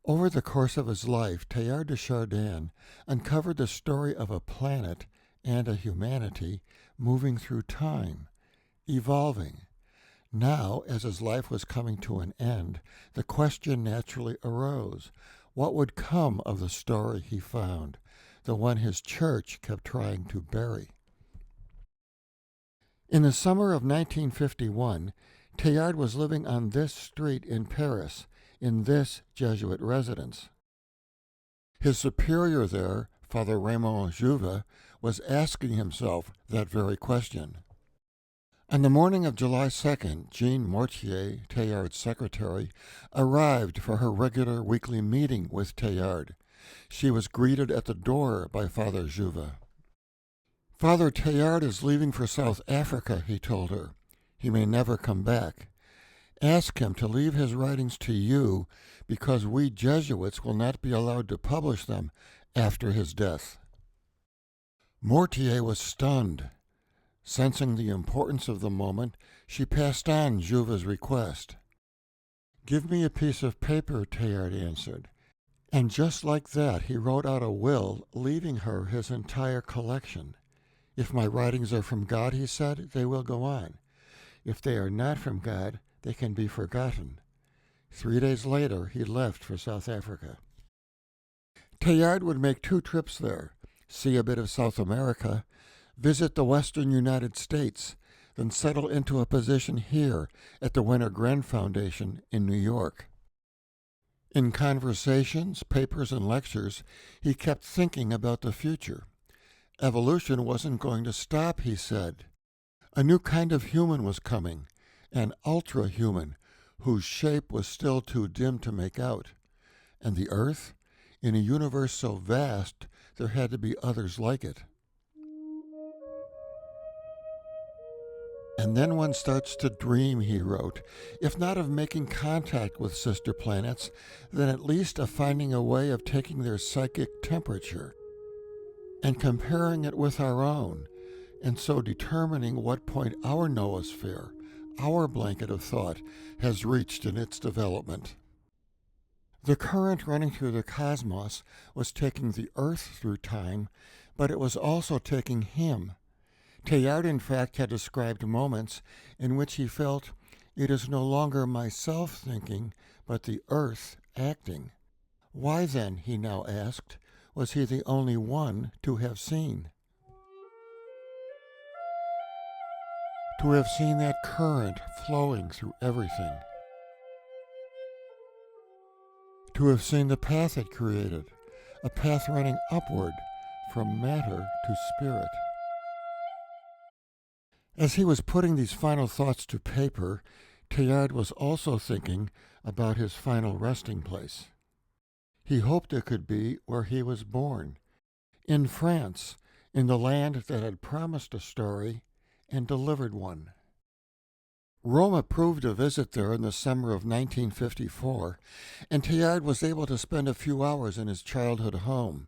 Over the course of his life, Teilhard de Chardin uncovered the story of a planet and a humanity moving through time, evolving. Now, as his life was coming to an end, the question naturally arose, what would come of the story he found, the one his church kept trying to bury? In the summer of 1951, Teilhard was living on this street in Paris, in this Jesuit residence. His superior there, Father Raymond Jouve, was asking himself that very question. On the morning of July 2nd, Jean Mortier, Teilhard's secretary, arrived for her regular weekly meeting with Teilhard. She was greeted at the door by Father Jouve. Father Teilhard is leaving for South Africa, he told her. He may never come back. Ask him to leave his writings to you, because we Jesuits will not be allowed to publish them after his death. Mortier was stunned. Sensing the importance of the moment, she passed on Jouve's request. Give me a piece of paper, Teilhard answered. And just like that, he wrote out a will, leaving her his entire collection. If my writings are from God, he said, they will go on. If they are not from God, they can be forgotten. 3 days later, he left for South Africa. Teilhard would make 2 trips there, see a bit of South America, visit the western United States, then settle into a position here at the Winter-Gren Foundation in New York. In conversations, papers, and lectures, he kept thinking about the future. Evolution wasn't going to stop, he said. A new kind of human was coming, an ultra-human, whose shape was still too dim to make out. And the Earth? In a universe so vast, there had to be others like it. And then one starts to dream, he wrote, if not of making contact with sister planets, then at least of finding a way of taking their psychic temperature and comparing it with our own, and so determining what point our noosphere, our blanket of thought, has reached in its development. The current running through the cosmos was taking the Earth through time, but it was also taking him. Teilhard, in fact, had described moments in which he felt, it is no longer myself thinking, but the Earth acting. Why then, he now asked, was he the only one to have seen? To have seen that current flowing through everything. To have seen the path it created, a path running upward from matter to spirit. As he was putting these final thoughts to paper, Teilhard was also thinking about his final resting place. He hoped it could be where he was born, in France, in the land that had promised a story and delivered one. Rome approved a visit there in the summer of 1954, and Teilhard was able to spend a few hours in his childhood home.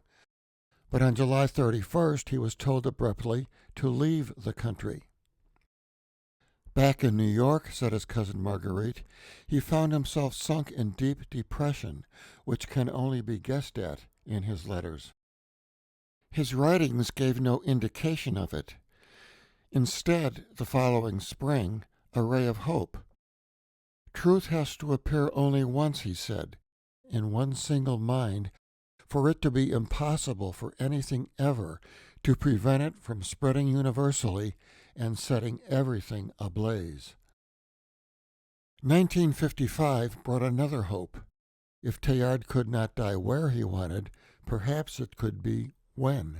But on July 31st, he was told abruptly to leave the country. Back in New York, said his cousin Marguerite, he found himself sunk in deep depression, which can only be guessed at in his letters. His writings gave no indication of it. Instead, the following spring, a ray of hope. Truth has to appear only once, he said, in one single mind, for it to be impossible for anything ever to prevent it from spreading universally and setting everything ablaze. 1955 brought another hope. If Teilhard could not die where he wanted, perhaps it could be when.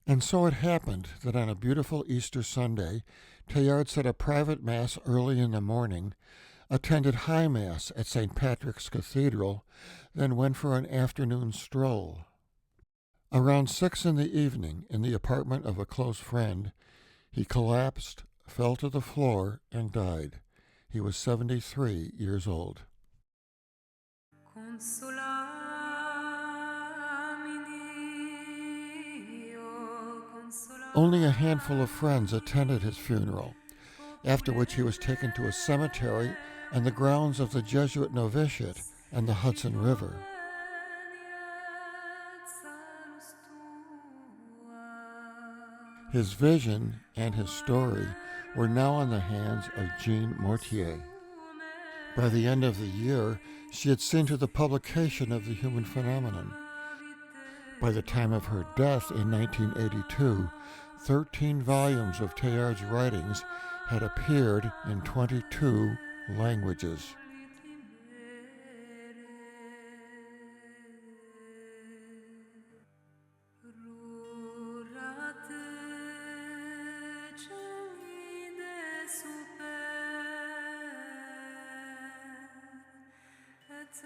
And so it happened that on a beautiful Easter Sunday, Teilhard said a private Mass early in the morning, attended High Mass at St. Patrick's Cathedral, then went for an afternoon stroll. Around 6 in the evening, in the apartment of a close friend, he collapsed, fell to the floor, and died. He was 73 years old. Only a handful of friends attended his funeral, after which he was taken to a cemetery on the grounds of the Jesuit novitiate and the Hudson River. His vision and his story were now in the hands of Jean Mortier. By the end of the year, she had seen to the publication of the human phenomenon. By the time of her death in 1982, 13 volumes of Teilhard's writings had appeared in 22 languages. It's